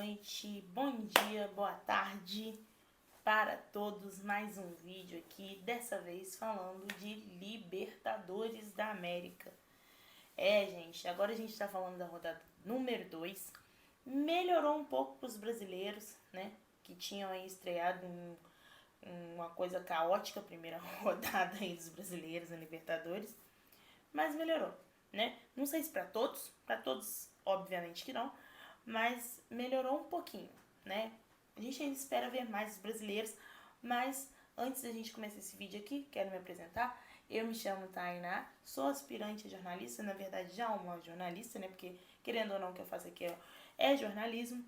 noite, bom dia, boa tarde para todos. Mais um vídeo aqui, dessa vez falando de Libertadores da América. Gente, agora a gente tá falando da rodada número 2. Melhorou um pouco pros brasileiros, né? Que tinham aí estreado uma coisa caótica, a primeira rodada aí dos brasileiros na Libertadores. Mas melhorou, né? Não sei se para todos obviamente que não, mas melhorou um pouquinho, né? A gente ainda espera ver mais os brasileiros, mas antes da gente começar esse vídeo aqui, quero me apresentar. Eu me chamo Tainá, sou aspirante a jornalista, na verdade já uma jornalista, né? Porque querendo ou não o que eu faço aqui é jornalismo.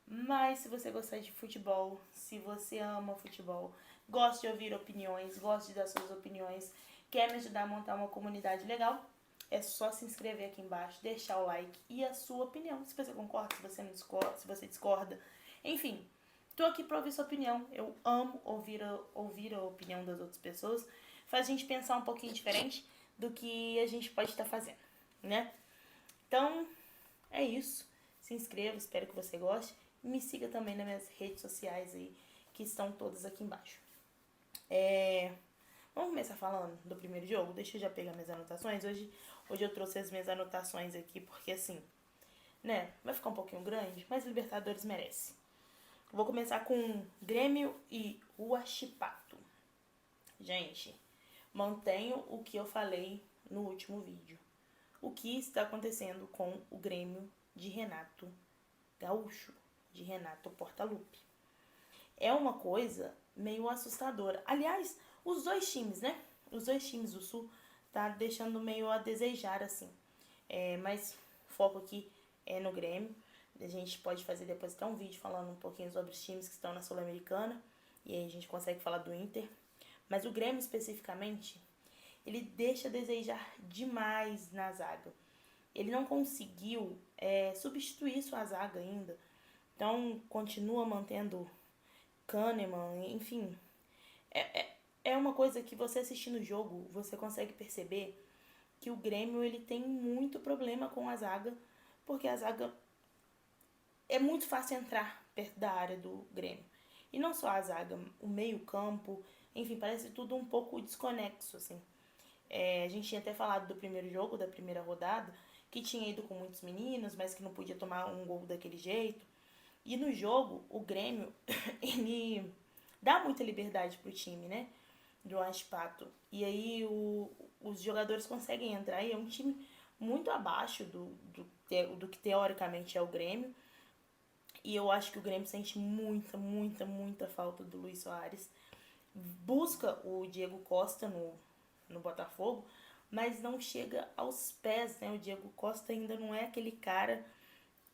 Mas se você gostar de futebol, se você ama futebol, gosta de ouvir opiniões, gosta de dar suas opiniões, quer me ajudar a montar uma comunidade legal, é só se inscrever aqui embaixo, deixar o like e a sua opinião. Se você concorda, se você não discorda, se você discorda. Enfim, tô aqui pra ouvir sua opinião. Eu amo ouvir a opinião das outras pessoas. Faz a gente pensar um pouquinho diferente do que a gente pode estar fazendo, né? Então, é isso. Se inscreva, espero que você goste. E me siga também nas minhas redes sociais aí, que estão todas aqui embaixo. Vamos começar falando do primeiro jogo? Deixa eu já pegar minhas anotações. Hoje eu trouxe as minhas anotações aqui, porque assim, né? Vai ficar um pouquinho grande, mas Libertadores merece. Vou começar com Grêmio e Huachipato. Gente, mantenho o que eu falei no último vídeo. O que está acontecendo com o Grêmio de Renato Gaúcho, de Renato Portaluppi. É uma coisa meio assustadora. Aliás, os dois times, né? Os dois times do Sul tá deixando meio a desejar, assim. Mas foco aqui é no Grêmio. A gente pode fazer depois até um vídeo falando um pouquinho sobre os times que estão na Sul-Americana. E aí a gente consegue falar do Inter. Mas o Grêmio especificamente, ele deixa a desejar demais na zaga. Ele não conseguiu substituir sua zaga ainda. Então, continua mantendo Kahneman, enfim. É uma coisa que você assistindo o jogo, você consegue perceber que o Grêmio ele tem muito problema com a zaga, porque a zaga é muito fácil entrar perto da área do Grêmio. E não só a zaga, o meio-campo, enfim, parece tudo um pouco desconexo, assim. A gente tinha até falado do primeiro jogo, da primeira rodada, que tinha ido com muitos meninos, mas que não podia tomar um gol daquele jeito. E no jogo, o Grêmio, ele dá muita liberdade pro time, né? Do Huachipato. E aí os jogadores conseguem entrar e é um time muito abaixo do que teoricamente é o Grêmio. E eu acho que o Grêmio sente muita falta do Luis Soares. Busca o Diego Costa no Botafogo, mas não chega aos pés, né? O Diego Costa ainda não é aquele cara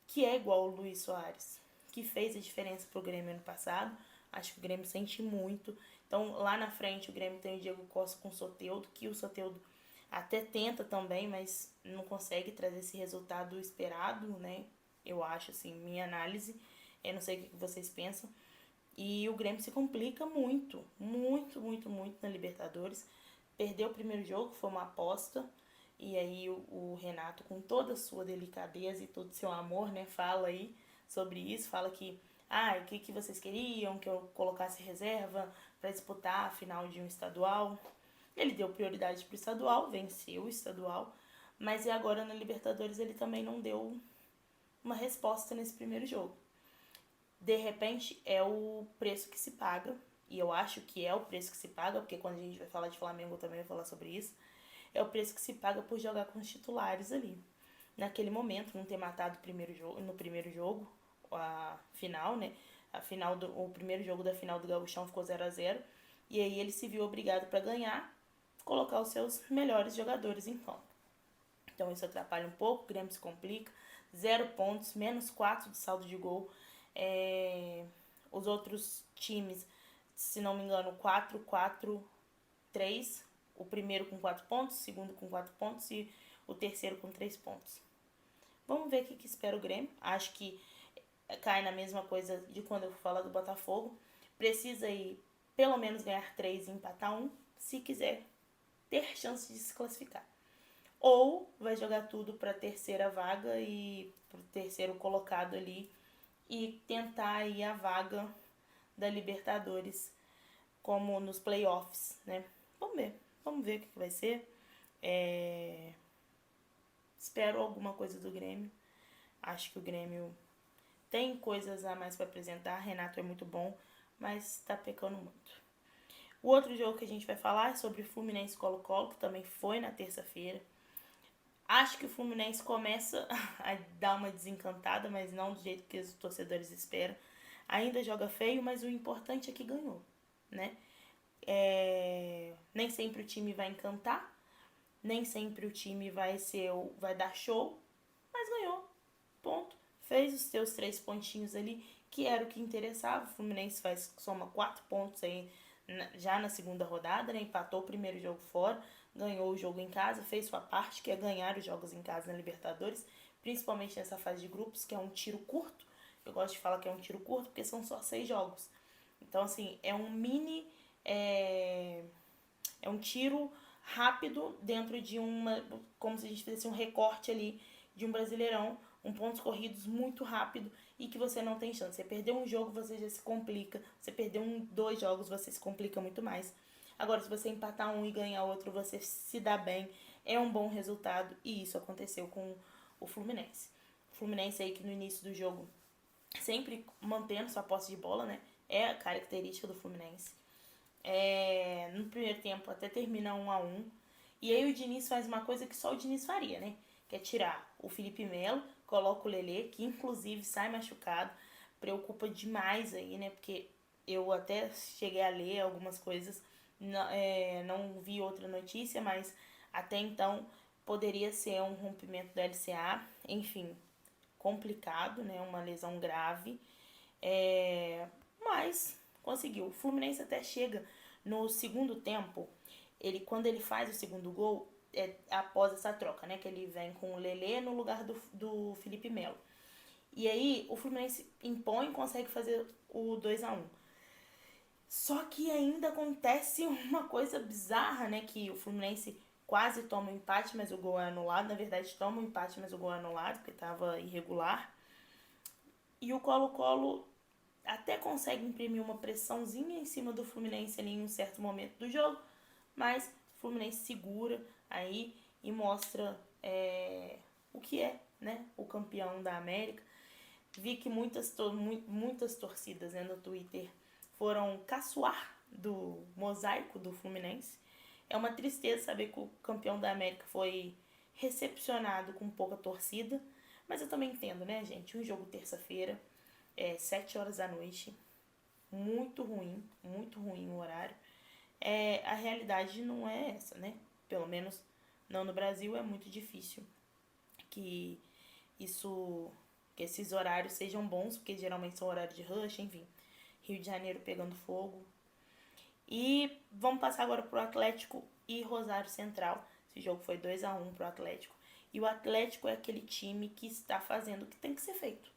que é igual o Luis Soares, que fez a diferença pro Grêmio ano passado. Acho que o Grêmio sente muito. Então, lá na frente, o Grêmio tem o Diego Costa com o Soteldo, que o Soteldo até tenta também, mas não consegue trazer esse resultado esperado, né? Eu acho, assim, minha análise. Eu não sei o que vocês pensam. E o Grêmio se complica muito na Libertadores. Perdeu o primeiro jogo, foi uma aposta. E aí o Renato, com toda a sua delicadeza e todo o seu amor, né, fala aí sobre isso. Fala que, o que vocês queriam? Que eu colocasse reserva para disputar a final de um estadual. Ele deu prioridade pro estadual, venceu o estadual. Mas e agora na Libertadores ele também não deu uma resposta nesse primeiro jogo. De repente é o preço que se paga, e eu acho que é o preço que se paga, porque quando a gente vai falar de Flamengo eu também vou falar sobre isso, é o preço que se paga por jogar com os titulares ali. Naquele momento, não ter matado no primeiro jogo, a final, né? O primeiro jogo da final do Gauchão ficou 0-0, e aí ele se viu obrigado para ganhar, colocar os seus melhores jogadores em campo. Então isso atrapalha um pouco, o Grêmio se complica, 0 pontos, menos 4 de saldo de gol. Os outros times, se não me engano, 4-4-3. O primeiro com 4 pontos, o segundo com 4 pontos e o terceiro com 3 pontos. Vamos ver o que espera o Grêmio. Acho que cai na mesma coisa de quando eu falo do Botafogo. Precisa ir pelo menos ganhar 3 e empatar 1, se quiser ter chance de se classificar. Ou vai jogar tudo para a terceira vaga e para o terceiro colocado ali e tentar aí a vaga da Libertadores como nos playoffs, né? Vamos ver o que vai ser. Espero alguma coisa do Grêmio. Acho que o Grêmio tem coisas a mais para apresentar. Renato é muito bom, mas tá pecando muito. O outro jogo que a gente vai falar é sobre Fluminense e Colo-Colo, que também foi na terça-feira. Acho que o Fluminense começa a dar uma desencantada, mas não do jeito que os torcedores esperam. Ainda joga feio, mas o importante é que ganhou, né? Nem sempre o time vai encantar, nem sempre o time vai dar show, mas ganhou, ponto. Fez os seus 3 pontinhos ali, que era o que interessava. O Fluminense soma 4 pontos aí já na segunda rodada, né? Empatou o primeiro jogo fora, ganhou o jogo em casa, fez sua parte, que é ganhar os jogos em casa na Libertadores, principalmente nessa fase de grupos, que é um tiro curto. Eu gosto de falar que é um tiro curto porque são só 6 jogos. Então, assim, é um mini... É um tiro rápido dentro de como se a gente fizesse um recorte ali de um Brasileirão, pontos corridos muito rápido e que você não tem chance. Você perdeu um jogo, você já se complica. Você perdeu 2 jogos, você se complica muito mais. Agora, se você empatar um e ganhar outro, você se dá bem. É um bom resultado e isso aconteceu com o Fluminense. O Fluminense aí que no início do jogo sempre mantendo sua posse de bola, né? É a característica do Fluminense. No primeiro tempo até termina 1-1. E aí o Diniz faz uma coisa que só o Diniz faria, né? Que é tirar o Felipe Melo, coloca o Lelê, que inclusive sai machucado. Preocupa demais aí, né? Porque eu até cheguei a ler algumas coisas, não vi outra notícia, mas até então poderia ser um rompimento da LCA. Enfim, complicado, né? Uma lesão grave. Mas conseguiu. O Fluminense até chega no segundo tempo. Quando ele faz o segundo gol, após essa troca, né? Que ele vem com o Lelê no lugar do Felipe Melo. E aí o Fluminense impõe e consegue fazer o 2-1. Só que ainda acontece uma coisa bizarra, né? Que o Fluminense quase toma um empate, mas o gol é anulado. Na verdade, toma um empate, mas o gol é anulado, porque estava irregular. E o Colo-Colo até consegue imprimir uma pressãozinha em cima do Fluminense ali em um certo momento do jogo, mas o Fluminense segura aí e mostra o que é, né, o campeão da América. Vi que muitas torcidas, né, no Twitter foram caçoar do mosaico do Fluminense. É uma tristeza saber que o campeão da América foi recepcionado com pouca torcida, mas eu também entendo, né, gente? Um jogo terça-feira, 7 horas da noite, muito ruim o horário. A realidade não é essa, né? Pelo menos não no Brasil, é muito difícil que esses horários sejam bons, porque geralmente são horários de rush, enfim. Rio de Janeiro pegando fogo. E vamos passar agora pro Atlético e Rosário Central. Esse jogo foi 2-1 pro Atlético. E o Atlético é aquele time que está fazendo o que tem que ser feito.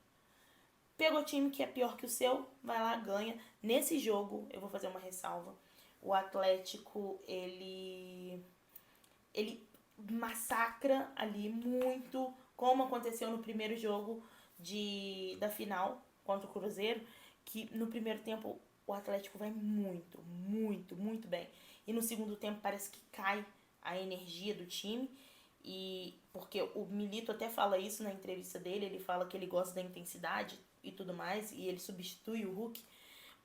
Pegou time que é pior que o seu, vai lá, ganha. Nesse jogo, eu vou fazer uma ressalva. O Atlético, ele massacra ali muito, como aconteceu no primeiro jogo da final contra o Cruzeiro, que no primeiro tempo o Atlético vai muito bem. E no segundo tempo parece que cai a energia do time. E porque o Milito até fala isso na entrevista dele, ele fala que ele gosta da intensidade e tudo mais, e ele substitui o Hulk,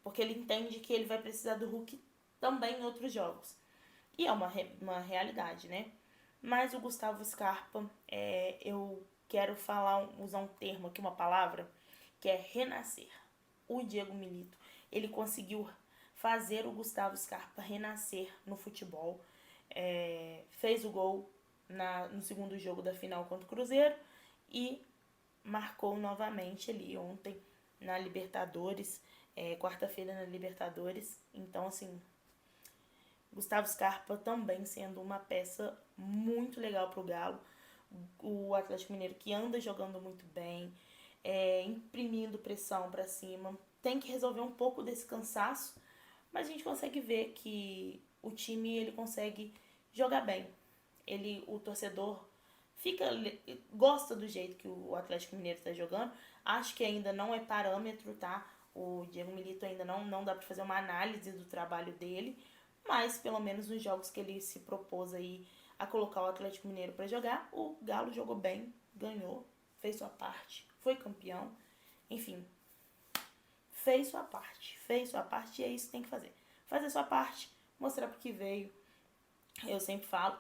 porque ele entende que ele vai precisar do Hulk também em outros jogos. E é uma realidade, né? Mas o Gustavo Scarpa, eu quero usar um termo aqui, uma palavra, que é renascer. O Diego Milito, ele conseguiu fazer o Gustavo Scarpa renascer no futebol. Fez o gol no segundo jogo da final contra o Cruzeiro e marcou novamente ali ontem na Libertadores, quarta-feira na Libertadores. Então, assim, Gustavo Scarpa também sendo uma peça muito legal pro Galo. O Atlético Mineiro que anda jogando muito bem, imprimindo pressão para cima. Tem que resolver um pouco desse cansaço, mas a gente consegue ver que o time ele consegue jogar bem. O torcedor gosta do jeito que o Atlético Mineiro está jogando. Acho que ainda não é parâmetro, tá? O Diego Milito ainda não dá para fazer uma análise do trabalho dele, mas pelo menos nos jogos que ele se propôs aí a colocar o Atlético Mineiro para jogar, o Galo jogou bem, ganhou, fez sua parte, foi campeão, enfim, fez sua parte e é isso que tem que fazer. Fazer sua parte, mostrar pro que veio. Eu sempre falo,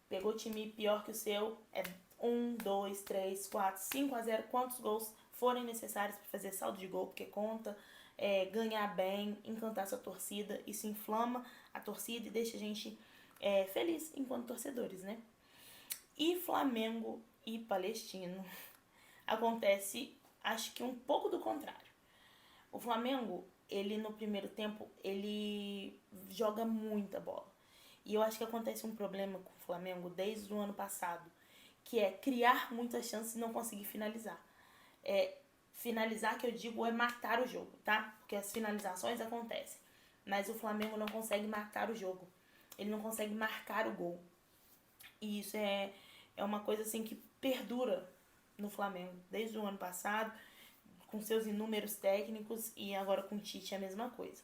pegou o time pior que o seu, é 1, 2, 3, 4, 5-0, quantos gols forem necessários para fazer saldo de gol, porque conta, ganhar bem, encantar sua torcida, isso inflama a torcida e deixa a gente feliz enquanto torcedores, né? E Flamengo e Palestino acontece, acho que um pouco do contrário. O Flamengo, ele no primeiro tempo, ele joga muita bola. E eu acho que acontece um problema com o Flamengo desde o ano passado, que é criar muitas chances e não conseguir finalizar. Finalizar, que eu digo, é matar o jogo, tá? Porque as finalizações acontecem, mas o Flamengo não consegue matar o jogo. Ele não consegue marcar o gol. E isso é uma coisa assim que perdura no Flamengo desde o ano passado, com seus inúmeros técnicos, e agora com o Tite é a mesma coisa.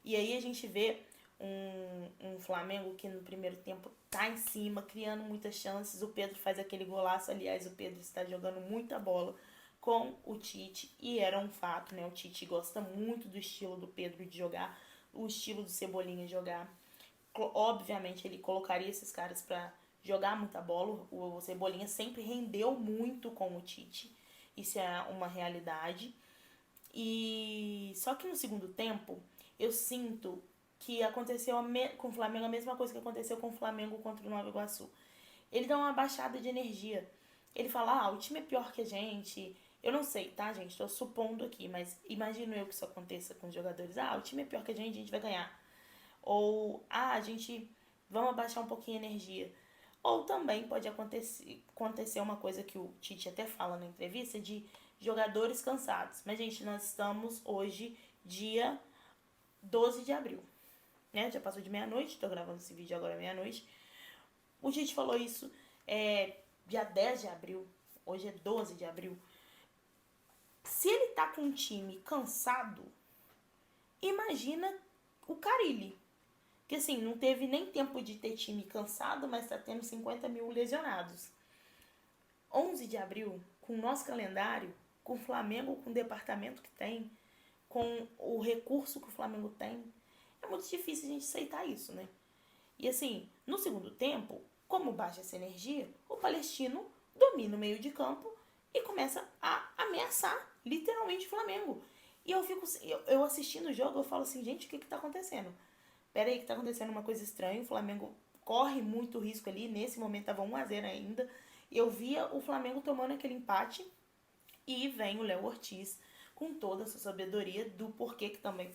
E aí a gente vê um Flamengo que no primeiro tempo tá em cima, criando muitas chances. O Pedro faz aquele golaço, aliás, o Pedro está jogando muita bola com o Tite, e era um fato, né? O Tite gosta muito do estilo do Pedro de jogar, o estilo do Cebolinha jogar. Obviamente ele colocaria esses caras para jogar muita bola. O Cebolinha sempre rendeu muito com o Tite, isso é uma realidade. E só que no segundo tempo eu sinto que aconteceu com o Flamengo a mesma coisa que aconteceu com o Flamengo contra o Nova Iguaçu. Ele dá uma baixada de energia. Ele fala, o time é pior que a gente. Eu não sei, tá, gente? Tô supondo aqui, mas imagino eu que isso aconteça com os jogadores. O time é pior que a gente vai ganhar. Ou, a gente, vamos abaixar um pouquinho a energia. Ou também pode acontecer uma coisa que o Tite até fala na entrevista, de jogadores cansados. Mas, gente, nós estamos hoje, dia 12 de abril. Né? Já passou de meia-noite, tô gravando esse vídeo agora meia-noite. O Tite falou isso dia 10 de abril, hoje é 12 de abril. Se ele tá com um time cansado, imagina o Carille. Que assim, não teve nem tempo de ter time cansado, mas tá tendo 50 mil lesionados. 11 de abril, com o nosso calendário, com o Flamengo, com o departamento que tem, com o recurso que o Flamengo tem, é muito difícil a gente aceitar isso, né? E assim, no segundo tempo, como baixa essa energia, o Palestino domina o meio de campo e começa a ameaçar literalmente o Flamengo. E eu assistindo o jogo, eu falo assim, gente, o que tá acontecendo? Pera aí que tá acontecendo uma coisa estranha, o Flamengo corre muito risco ali, nesse momento tava 1-0 ainda. Eu via o Flamengo tomando aquele empate e vem o Léo Ortiz com toda a sua sabedoria do porquê que também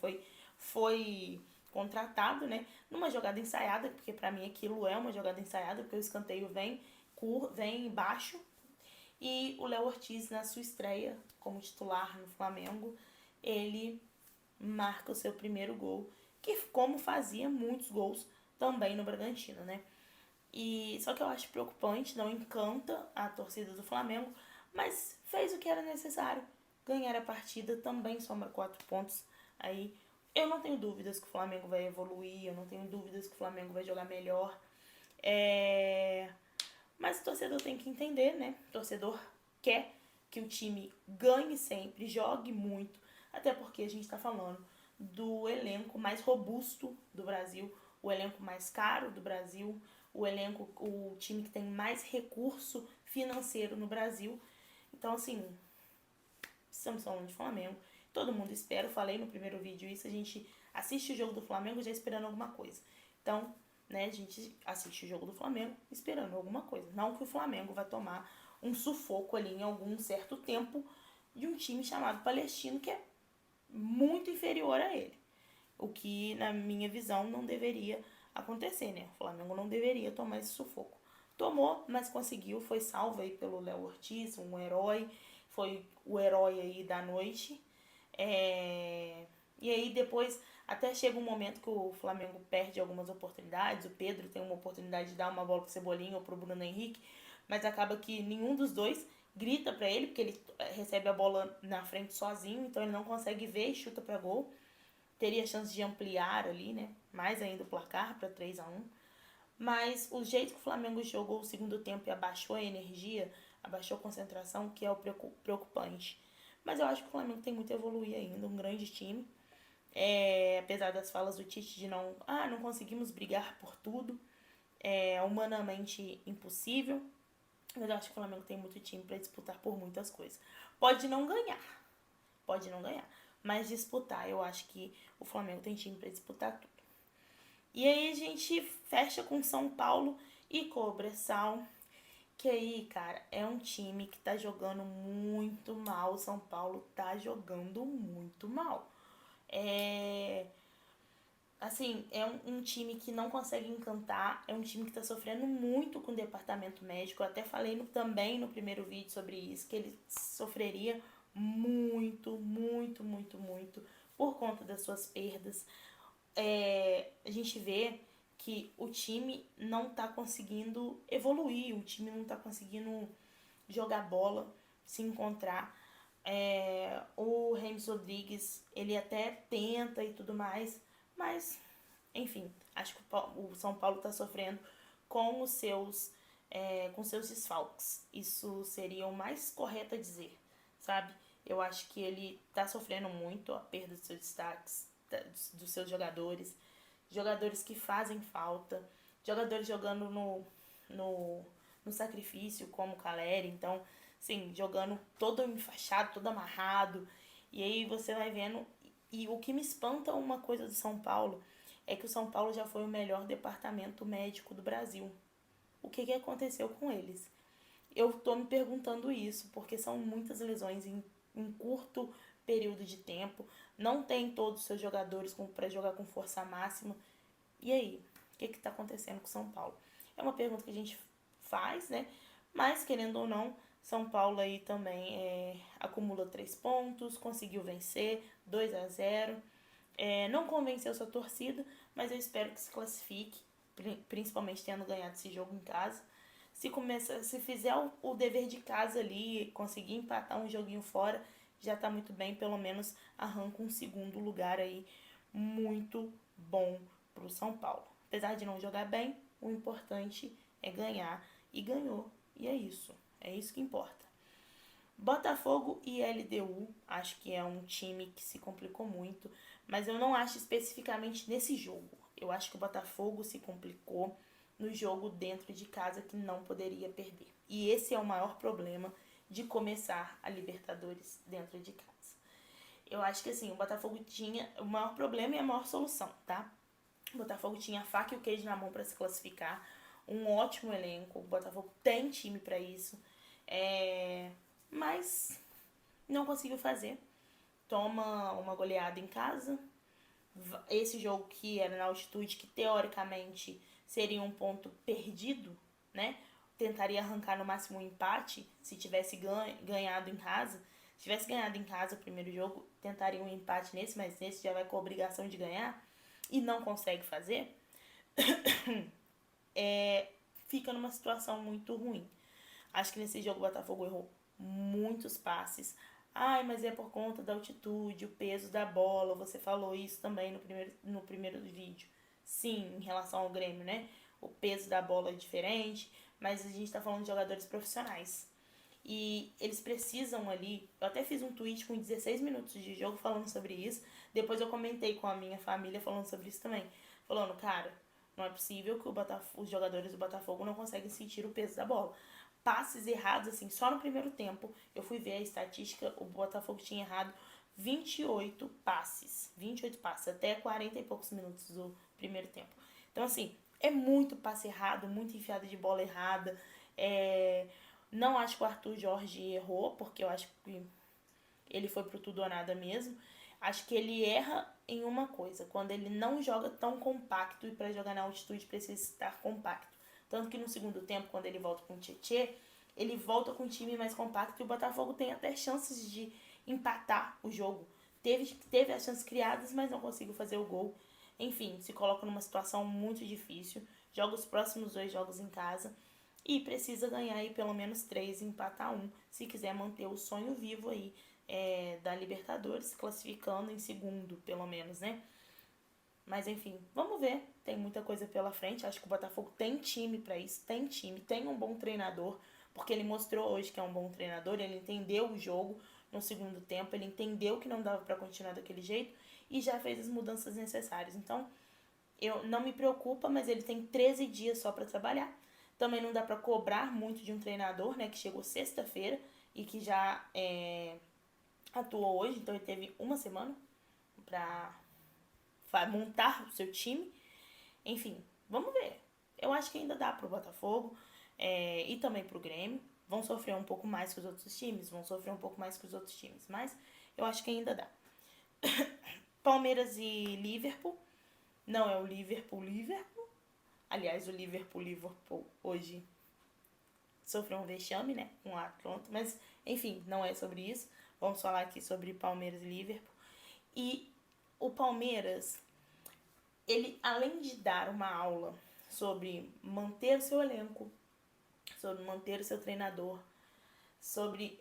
foi contratado, né? Numa jogada ensaiada, porque pra mim aquilo é uma jogada ensaiada, porque o escanteio vem baixo. E o Léo Ortiz, na sua estreia como titular no Flamengo, ele marca o seu primeiro gol, que como fazia muitos gols também no Bragantino, né? E só que eu acho preocupante, não encanta a torcida do Flamengo, mas fez o que era necessário. Ganhar a partida também soma 4 pontos. Aí eu não tenho dúvidas que o Flamengo vai evoluir, eu não tenho dúvidas que o Flamengo vai jogar melhor. Mas o torcedor tem que entender, né? O torcedor quer que o time ganhe sempre, jogue muito, até porque a gente está falando do elenco mais robusto do Brasil, o elenco mais caro do Brasil, o time que tem mais recurso financeiro no Brasil. Então, assim, estamos falando de Flamengo, todo mundo espera, eu falei no primeiro vídeo isso, a gente assiste o jogo do Flamengo já esperando alguma coisa. Então, né, a gente assiste o jogo do Flamengo esperando alguma coisa. Não que o Flamengo vai tomar um sufoco ali em algum certo tempo de um time chamado Palestino, que é muito inferior a ele. O que, na minha visão, não deveria acontecer, né? O Flamengo não deveria tomar esse sufoco. Tomou, mas conseguiu, foi salvo aí pelo Léo Ortiz, um herói, foi o herói aí da noite. E aí depois Até chega um momento que o Flamengo perde algumas oportunidades. O Pedro tem uma oportunidade de dar uma bola pro Cebolinha ou pro Bruno Henrique, mas acaba que nenhum dos dois grita pra ele, porque ele recebe a bola na frente sozinho, então ele não consegue ver e chuta pra gol. Teria chance de ampliar ali, né? Mais ainda o placar para 3-1. Mas o jeito que o Flamengo jogou o segundo tempo e abaixou a energia, abaixou a concentração, que é o preocupante. Mas eu acho que o Flamengo tem muito a evoluir ainda, um grande time. Apesar das falas do Tite de não conseguimos brigar por tudo, é humanamente impossível. Mas eu acho que o Flamengo tem muito time para disputar por muitas coisas. Pode não ganhar, mas disputar, eu acho que o Flamengo tem time para disputar tudo. E aí a gente fecha com São Paulo e Cobressal, que aí, cara, é um time que tá jogando muito mal. O São Paulo tá jogando muito mal. Assim, é um time que não consegue encantar, é um time que tá sofrendo muito com o departamento médico. Eu até falei também no primeiro vídeo sobre isso, que ele sofreria muito, muito, muito, muito por conta das suas perdas. A gente vê que o time não tá conseguindo evoluir, o time não tá conseguindo jogar bola, se encontrar. O James Rodrigues, ele até tenta e tudo mais, mas, enfim, acho que o São Paulo tá sofrendo com os seus desfalques. Isso seria o mais correto a dizer, sabe? Eu acho que ele tá sofrendo muito a perda dos seus destaques, dos seus jogadores que fazem falta, jogadores jogando no sacrifício, como o Caleri, então, sim, jogando todo enfaixado, todo amarrado, e aí você vai vendo, e o que me espanta uma coisa do São Paulo, é que o São Paulo já foi o melhor departamento médico do Brasil. O que aconteceu com eles? Eu tô me perguntando isso, porque são muitas lesões em curto período de tempo, não tem todos os seus jogadores para jogar com força máxima. E aí, o que está acontecendo com São Paulo? É uma pergunta que a gente faz, né? Mas, querendo ou não, São Paulo aí também acumula 3 pontos, conseguiu vencer 2-0. Não convenceu sua torcida, mas eu espero que se classifique, principalmente tendo ganhado esse jogo em casa. Se fizer o dever de casa ali, conseguir empatar um joguinho fora, já tá muito bem, pelo menos arranca um segundo lugar aí muito bom pro São Paulo. Apesar de não jogar bem, o importante é ganhar, e ganhou, e é isso que importa. Botafogo e LDU, acho que é um time que se complicou muito, mas eu não acho especificamente nesse jogo. Eu acho que o Botafogo se complicou no jogo dentro de casa que não poderia perder. E esse é o maior problema de começar a Libertadores dentro de casa. Eu acho que assim, o Botafogo tinha o maior problema e a maior solução, tá? O Botafogo tinha a faca e o queijo na mão para se classificar, um ótimo elenco, o Botafogo tem time para isso, mas não conseguiu fazer. Toma uma goleada em casa. Esse jogo que era na altitude, que teoricamente seria um ponto perdido, né? Tentaria arrancar no máximo um empate se tivesse ganhado em casa. Se tivesse ganhado em casa o primeiro jogo, tentaria um empate nesse, mas nesse já vai com a obrigação de ganhar e não consegue fazer. Fica numa situação muito ruim. Acho que nesse jogo o Botafogo errou muitos passes. Ai, mas é por conta da altitude, o peso da bola. Você falou isso também no primeiro vídeo. Sim, em relação ao Grêmio, né? O peso da bola é diferente, mas a gente tá falando de jogadores profissionais. E eles precisam ali. Eu até fiz um tweet com 16 minutos de jogo falando sobre isso. Depois eu comentei com a minha família falando sobre isso também. Falando, cara, não é possível que os jogadores do Botafogo não conseguem sentir o peso da bola. Passes errados, assim, só no primeiro tempo, eu fui ver a estatística, o Botafogo tinha errado 28 passes, até 40 e poucos minutos do primeiro tempo. Então, assim, é muito passe errado, muito enfiada de bola errada. Não acho que o Arthur Jorge errou, porque eu acho que ele foi pro tudo ou nada mesmo. Acho que ele erra em uma coisa, quando ele não joga tão compacto, e para jogar na altitude precisa estar compacto. Tanto que no segundo tempo, quando ele volta com o Tietê, ele volta com um time mais compacto e o Botafogo tem até chances de empatar o jogo. Teve as chances criadas, mas não conseguiu fazer o gol. Enfim, se coloca numa situação muito difícil. Joga os próximos 2 jogos em casa e precisa ganhar aí pelo menos 3 e empatar 1, se quiser manter o sonho vivo aí da Libertadores, classificando em segundo, pelo menos, né? Mas enfim, vamos ver. Tem muita coisa pela frente. Acho que o Botafogo tem time pra isso, tem time, tem um bom treinador, porque ele mostrou hoje que é um bom treinador, ele entendeu o jogo no segundo tempo, ele entendeu que não dava pra continuar daquele jeito e já fez as mudanças necessárias. Então, eu não me preocupa, mas ele tem 13 dias só pra trabalhar. Também não dá pra cobrar muito de um treinador, né, que chegou sexta-feira e que já atuou hoje, então ele teve uma semana pra montar o seu time. Enfim, vamos ver. Eu acho que ainda dá pro Botafogo e também pro Grêmio. Vão sofrer um pouco mais que os outros times, mas eu acho que ainda dá. Palmeiras e Liverpool. Não é o Liverpool. Aliás, o Liverpool hoje sofreu um vexame, né? Com a Atlanta. Mas, enfim, não é sobre isso. Vamos falar aqui sobre Palmeiras e Liverpool. E o Palmeiras, ele, além de dar uma aula sobre manter o seu elenco, sobre manter o seu treinador, sobre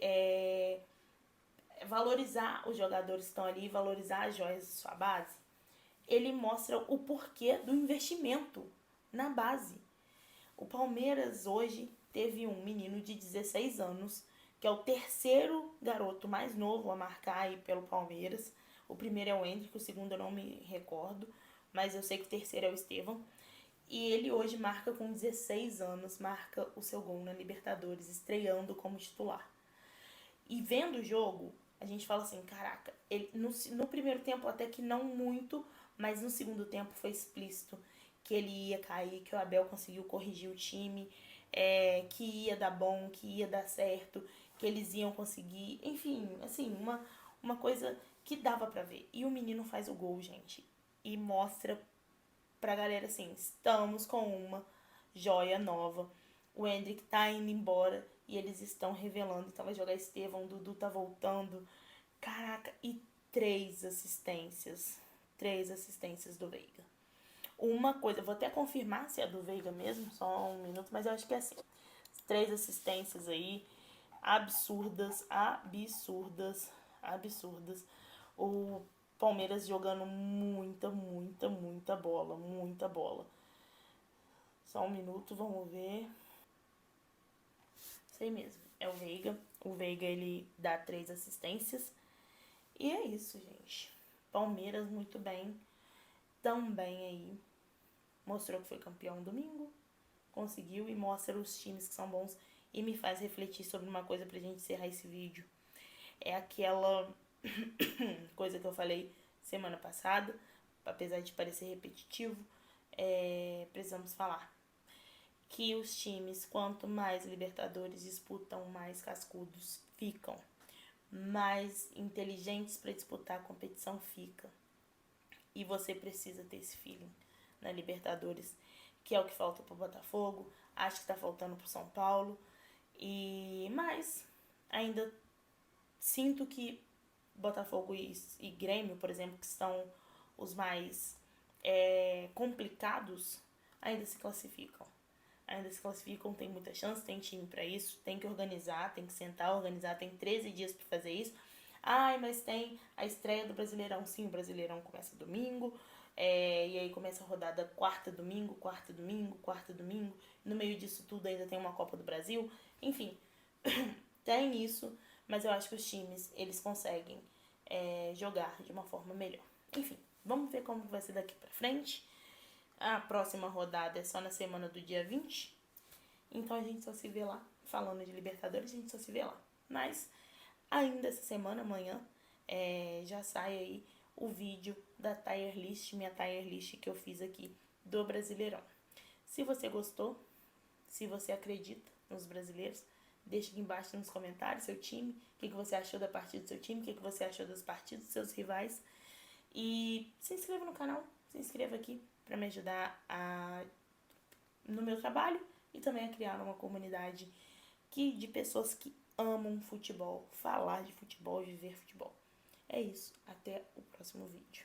valorizar os jogadores que estão ali, valorizar as joias de sua base, ele mostra o porquê do investimento na base. O Palmeiras hoje teve um menino de 16 anos, que é o terceiro garoto mais novo a marcar aí pelo Palmeiras. O primeiro é o Hendrick, o segundo eu não me recordo, mas eu sei que o terceiro é o Estevão. E ele hoje marca com 16 anos, marca o seu gol na Libertadores, estreando como titular. E vendo o jogo, a gente fala assim, caraca, ele, no primeiro tempo até que não muito, mas no segundo tempo foi explícito que ele ia cair, que o Abel conseguiu corrigir o time, que ia dar bom, que ia dar certo, que eles iam conseguir, enfim, assim, uma coisa que dava pra ver. E o menino faz o gol, gente, e mostra pra galera assim, estamos com uma joia nova. O Hendrick tá indo embora e eles estão revelando. Então vai jogar Estevão, o Dudu tá voltando. Caraca, e 3 assistências. 3 assistências do Veiga. Uma coisa, vou até confirmar se é do Veiga mesmo, só um minuto, mas eu acho que é assim. 3 assistências aí, absurdas. O Palmeiras jogando muita bola. Só um minuto, vamos ver. Sei mesmo, é o Veiga. O Veiga, ele dá 3 assistências. E é isso, gente. Palmeiras muito bem. Também aí. Mostrou que foi campeão domingo. Conseguiu e mostra os times que são bons. E me faz refletir sobre uma coisa pra gente encerrar esse vídeo. É aquela coisa que eu falei semana passada. Apesar de parecer repetitivo, precisamos falar. Que os times, quanto mais Libertadores disputam, mais cascudos ficam. Mais inteligentes para disputar a competição fica. E você precisa ter esse feeling na Libertadores, que é o que falta pro Botafogo, acho que tá faltando pro São Paulo. Mas ainda sinto que Botafogo e Grêmio, por exemplo, que são os mais complicados, ainda se classificam. Tem muita chance, tem time pra isso, tem que organizar, tem que sentar, organizar, tem 13 dias pra fazer isso. Ai, mas tem a estreia do Brasileirão. Sim, o Brasileirão começa domingo, e aí começa a rodada quarta, domingo. No meio disso tudo ainda tem uma Copa do Brasil. Enfim, tem isso, mas eu acho que os times, eles conseguem jogar de uma forma melhor. Enfim, vamos ver como vai ser daqui pra frente. A próxima rodada é só na semana do dia 20. Então a gente só se vê lá. Falando de Libertadores, a gente só se vê lá. Mas ainda essa semana, amanhã, já sai aí o vídeo da tier list, minha tier list que eu fiz aqui do Brasileirão. Se você gostou, se você acredita nos brasileiros, deixa aqui embaixo nos comentários seu time, o que você achou da partida do seu time, o que você achou das partidas dos seus rivais. E se inscreva no canal, se inscreva aqui para me ajudar no meu trabalho e também a criar uma comunidade de pessoas que amam futebol, falar de futebol, viver futebol. É isso. Até o próximo vídeo.